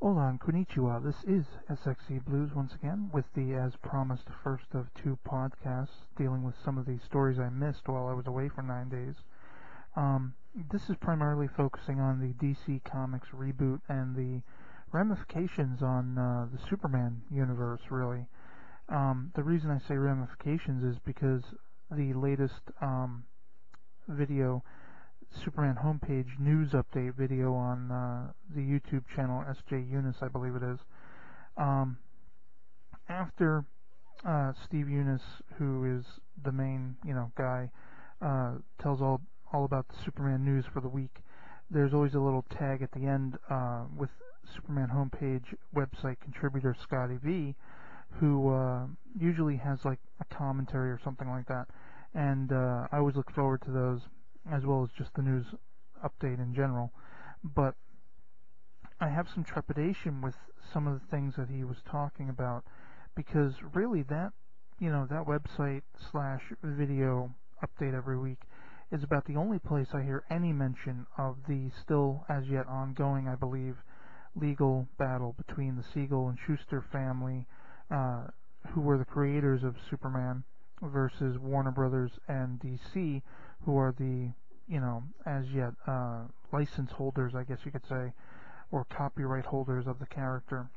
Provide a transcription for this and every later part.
Hola, konnichiwa. This is SXE Blues once again with the, as promised, first of two podcasts dealing with some of the stories I missed while I was away for 9 days. This is primarily focusing on the DC Comics Reboot and the ramifications on the Superman universe, really. The reason I say ramifications is because the latest video, Superman homepage news update video on the YouTube channel SJ Eunice, I believe it is. After Steve Eunice, who is the main guy, tells all about the Superman news for the week, there's always a little tag at the end with Superman homepage website contributor Scotty V, who usually has like a commentary or something like that, and I always look forward to those, as well as just the news update in general. But I have some trepidation with some of the things that he was talking about, because really that that website slash video update every week is about the only place I hear any mention of the still as yet ongoing, I believe, legal battle between the Siegel and Schuster family, who were the creators of Superman, versus Warner Brothers and DC, who are the, as yet license holders, I guess you could say, or copyright holders of the character.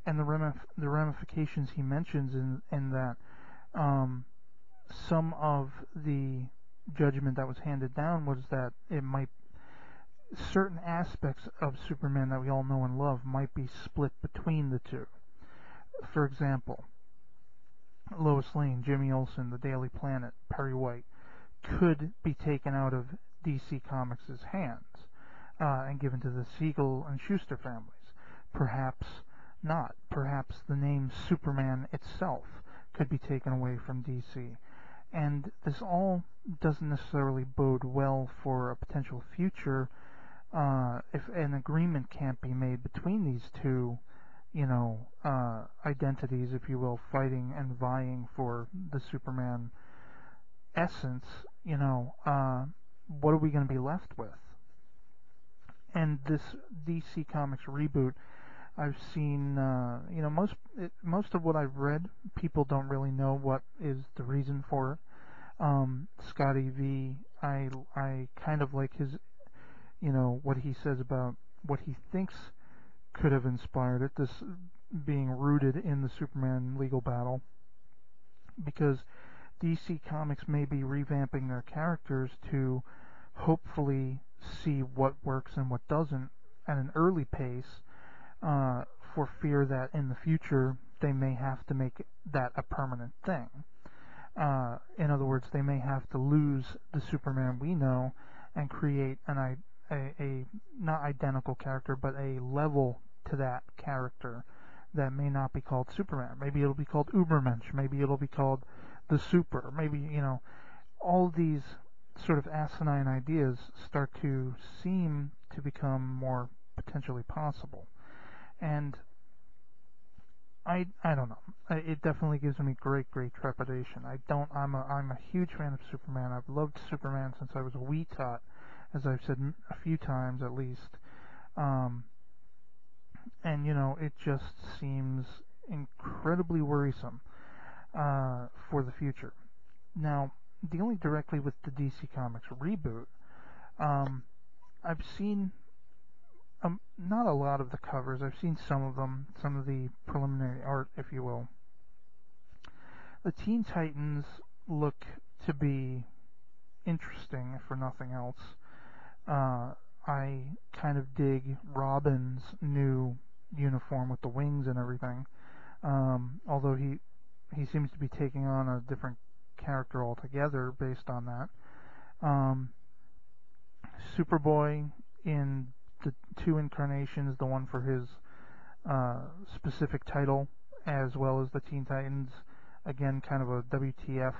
And the ramifications he mentions in that some of the judgment that was handed down was that it might, certain aspects of Superman that we all know and love might be split between the two. For example, Lois Lane, Jimmy Olsen, The Daily Planet, Perry White could be taken out of DC Comics' hands and given to the Siegel and Schuster families. Perhaps not. Perhaps the name Superman itself could be taken away from DC. And this all doesn't necessarily bode well for a potential future if an agreement can't be made between these two identities, if you will, fighting and vying for the Superman essence. What are we going to be left with? And this DC Comics Reboot, I've seen, most of what I've read, people don't really know what is the reason for it. Scotty V, I kind of like his, what he says about what he thinks could have inspired it, this being rooted in the Superman legal battle, because DC Comics may be revamping their characters to hopefully see what works and what doesn't at an early pace, for fear that in the future they may have to make that a permanent thing. In other words, they may have to lose the Superman we know and create a not identical character, but a level to that character that may not be called Superman. Maybe it'll be called Ubermensch. Maybe it'll be called the Super. Maybe, all these sort of asinine ideas start to seem to become more potentially possible. And I don't know. It definitely gives me great trepidation. I'm a huge fan of Superman. I've loved Superman since I was a wee tot, as I've said a few times at least. And it just seems incredibly worrisome for the future. Now, dealing directly with the DC Comics Reboot, I've seen not a lot of the covers. I've seen some of them, some of the preliminary art, if you will. The Teen Titans look to be interesting, if for nothing else. I kind of dig Robin's new uniform with the wings and everything, although he seems to be taking on a different character altogether based on that. Superboy in the two incarnations, the one for his specific title, as well as the Teen Titans, again kind of a WTF.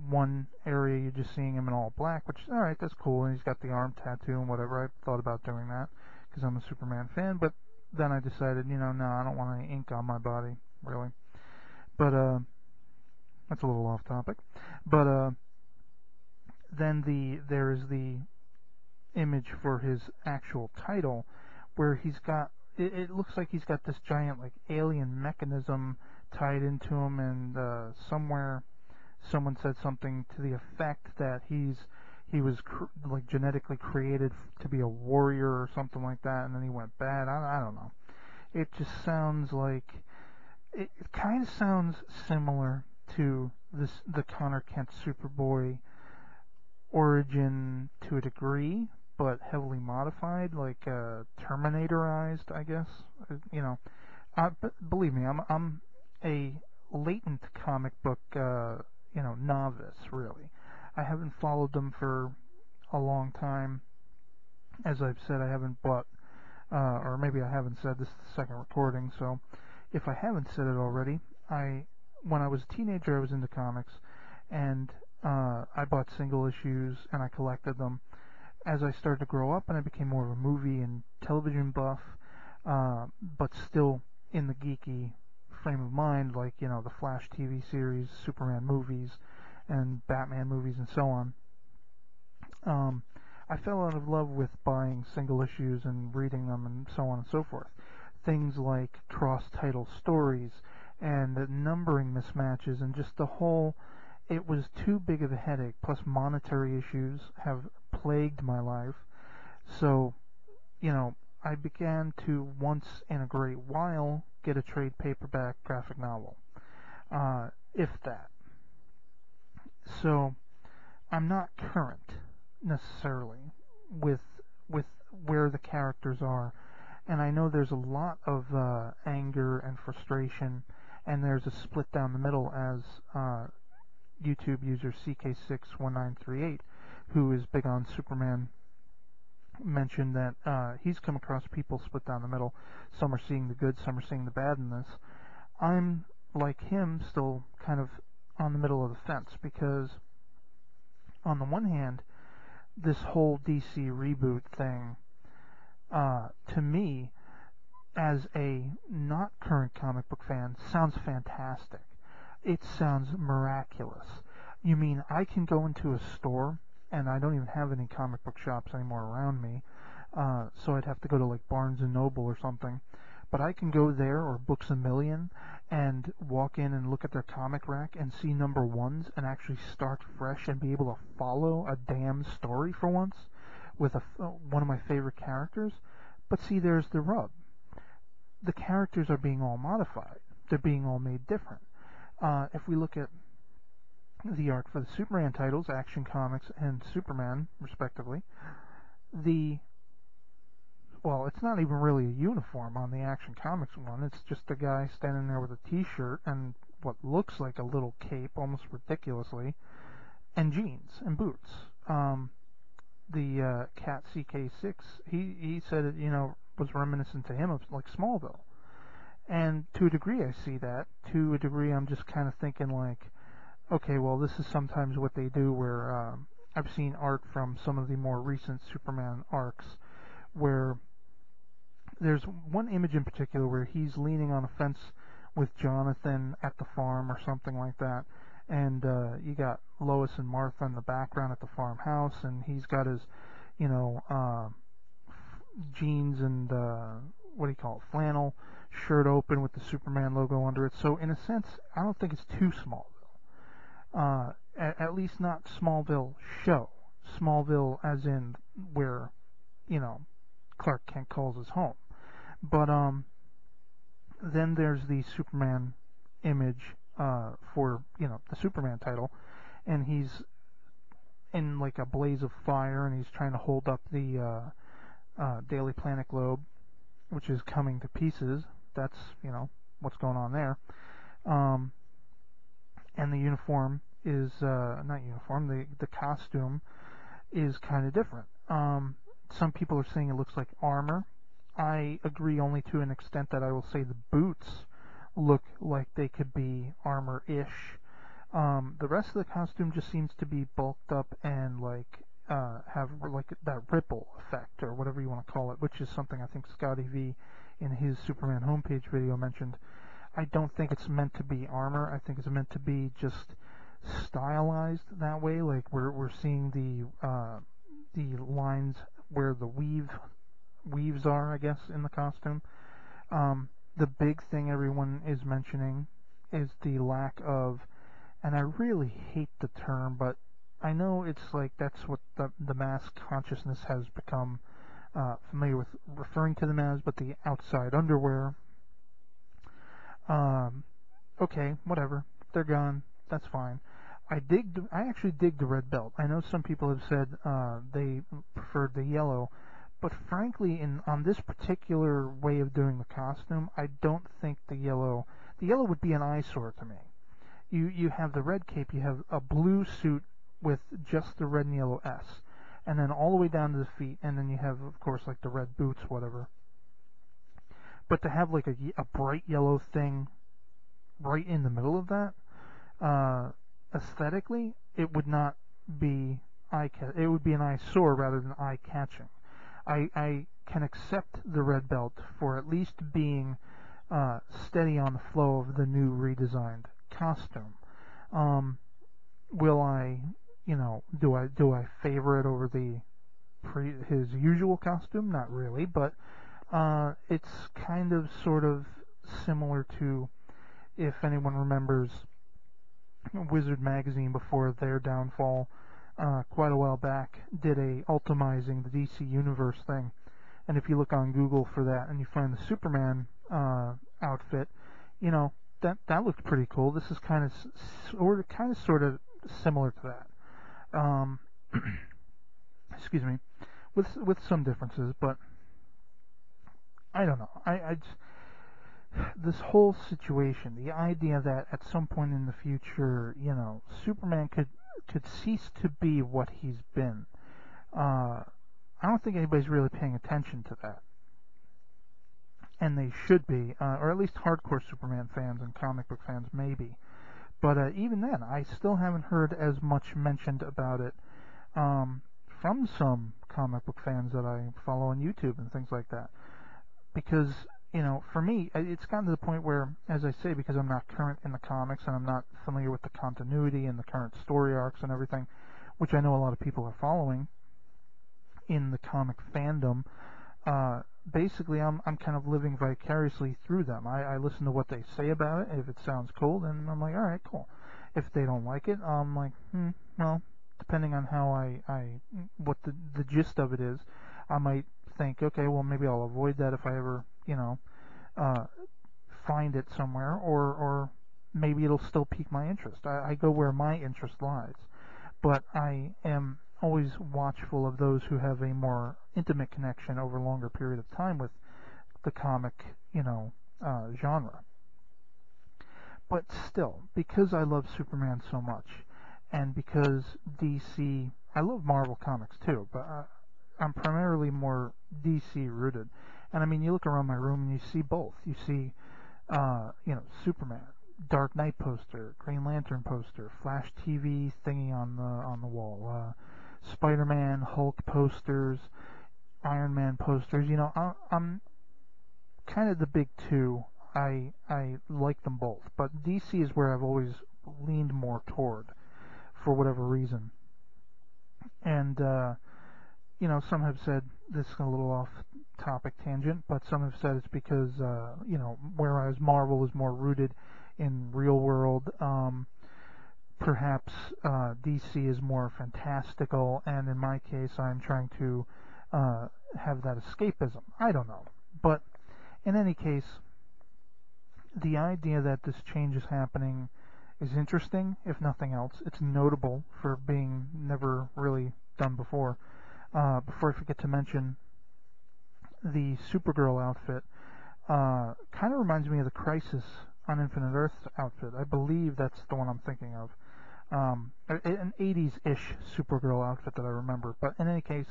One area you're just seeing him in all black, which, alright, that's cool, and he's got the arm tattoo and whatever. I thought about doing that because I'm a Superman fan, but then I decided, no, I don't want any ink on my body, really. But that's a little off topic. But then there is the image for his actual title, where it looks like he's got this giant like alien mechanism tied into him, and somewhere someone said something to the effect that he was like genetically created to be a warrior or something like that, and then he went bad. I don't know. It just sounds like it kind of sounds similar to the Connor Kent Superboy origin to a degree, but heavily modified, like Terminatorized, I guess. You know, but believe me, I'm a latent comic book novice, really. I haven't followed them for a long time. As I've said, I haven't bought, or maybe I haven't said, this is the second recording, so if I haven't said it already, when I was a teenager, I was into comics, and I bought single issues, and I collected them. As I started to grow up, and I became more of a movie and television buff, but still in the geeky frame of mind, like, the Flash TV series, Superman movies, and Batman movies, and so on. I fell out of love with buying single issues and reading them and so on and so forth. Things like cross-title stories and numbering mismatches and just the whole... It was too big of a headache, plus monetary issues have plagued my life. So, I began to, once in a great while, get a trade paperback graphic novel. If that. So, I'm not current necessarily with where the characters are, and I know there's a lot of anger and frustration, and there's a split down the middle, as YouTube user CK61938, who is big on Superman, mentioned that he's come across people split down the middle. Some are seeing the good, some are seeing the bad in this. I'm, like him, still kind of on the middle of the fence, because on the one hand, this whole DC reboot thing, to me, as a not current comic book fan, sounds fantastic. It sounds miraculous. You mean I can go into a store, and I don't even have any comic book shops anymore around me, so I'd have to go to like Barnes & Noble or something, but I can go there, or Books A Million, and walk in and look at their comic rack and see number ones and actually start fresh and be able to follow a damn story for once with one of my favorite characters. But see, there's the rub. The characters are being all modified. They're being all made different. If we look at the art for the Superman titles, Action Comics and Superman, respectively, well, it's not even really a uniform on the Action Comics one. It's just a guy standing there with a t-shirt and what looks like a little cape, almost ridiculously, and jeans and boots. The Cat CK6, he said it, was reminiscent to him of like Smallville. And to a degree I see that. To a degree I'm just kind of thinking like, okay, well, this is sometimes what they do where I've seen art from some of the more recent Superman arcs where there's one image in particular where he's leaning on a fence with Jonathan at the farm or something like that, and you got Lois and Martha in the background at the farmhouse, and he's got his, jeans and what do you call it, flannel shirt open with the Superman logo under it. So in a sense, I don't think it's too Smallville. At least not Smallville show. Smallville as in where, Clark Kent calls his home. But then there's the Superman image for, the Superman title, and he's in like a blaze of fire, and he's trying to hold up the Daily Planet globe, which is coming to pieces. That's, what's going on there. And the uniform is, not uniform, the costume is kind of different. Some people are saying it looks like armor. I agree only to an extent that I will say the boots look like they could be armor-ish. The rest of the costume just seems to be bulked up and like have like that ripple effect or whatever you want to call it, which is something I think Scotty V in his Superman homepage video mentioned. I don't think it's meant to be armor. I think it's meant to be just stylized that way. Like we're seeing the lines where the weave weaves are, I guess, in the costume. The big thing everyone is mentioning is the lack of, and I really hate the term, but I know it's like that's what the mass consciousness has become familiar with referring to them as, but the outside underwear. Okay, whatever. They're gone. That's fine. I actually dig the red belt. I know some people have said they preferred the yellow, but frankly, on this particular way of doing the costume, I don't think the yellow would be an eyesore to me. You have the red cape, you have a blue suit with just the red and yellow S, and then all the way down to the feet, and then you have, of course, like the red boots, whatever. But to have like a bright yellow thing right in the middle of that, aesthetically, it would not be it would be an eyesore rather than eye-catching. I can accept the red belt for at least being steady on the flow of the new redesigned costume. Will I, do I favor it over his usual costume? Not really, but it's kind of sort of similar to, if anyone remembers, Wizard magazine before their downfall, quite a while back, did a Ultimizing the DC Universe thing, and if you look on Google for that and you find the Superman outfit, that looked pretty cool. This is kind of sort of similar to that. Excuse me, with some differences, but I don't know. I just, this whole situation, the idea that at some point in the future, Superman could cease to be what he's been. I don't think anybody's really paying attention to that, and they should be, or at least hardcore Superman fans and comic book fans maybe. But even then, I still haven't heard as much mentioned about it from some comic book fans that I follow on YouTube and things like that. Because, for me, it's gotten to the point where, as I say, because I'm not current in the comics and I'm not familiar with the continuity and the current story arcs and everything, which I know a lot of people are following in the comic fandom, basically I'm kind of living vicariously through them. I listen to what they say about it. If it sounds cool, then I'm like, alright, cool. If they don't like it, I'm like, well, depending on how what the gist of it is, I might think, okay, well, maybe I'll avoid that if I ever, find it somewhere, or maybe it'll still pique my interest. I go where my interest lies. But I am always watchful of those who have a more intimate connection over a longer period of time with the comic, genre. But still, because I love Superman so much, and because DC, I love Marvel comics too, but I'm primarily more DC rooted. And I mean, you look around my room and you see both. You see, Superman, Dark Knight poster, Green Lantern poster, Flash TV thingy on the wall, Spider-Man, Hulk posters, Iron Man posters. I'm kind of the big two. I like them both, but DC is where I've always leaned more toward, for whatever reason. And some have said this is a little off-topic tangent, but some have said it's because whereas Marvel is more rooted in real world, perhaps DC is more fantastical, and in my case, I'm trying to have that escapism. I don't know, but in any case, the idea that this change is happening is interesting, if nothing else. It's notable for being never really done before. Before I forget to mention, the Supergirl outfit kind of reminds me of the Crisis on Infinite Earths outfit. I believe that's the one I'm thinking of. An 80s-ish Supergirl outfit that I remember. But in any case,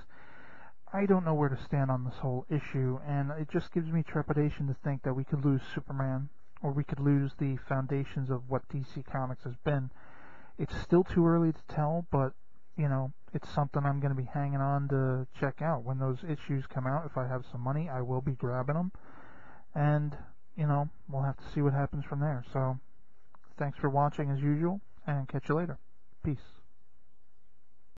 I don't know where to stand on this whole issue, and it just gives me trepidation to think that we could lose Superman, or we could lose the foundations of what DC Comics has been. It's still too early to tell, but, it's something I'm going to be hanging on to check out. When those issues come out, if I have some money, I will be grabbing them, and, we'll have to see what happens from there. So, thanks for watching as usual, and catch you later. Peace.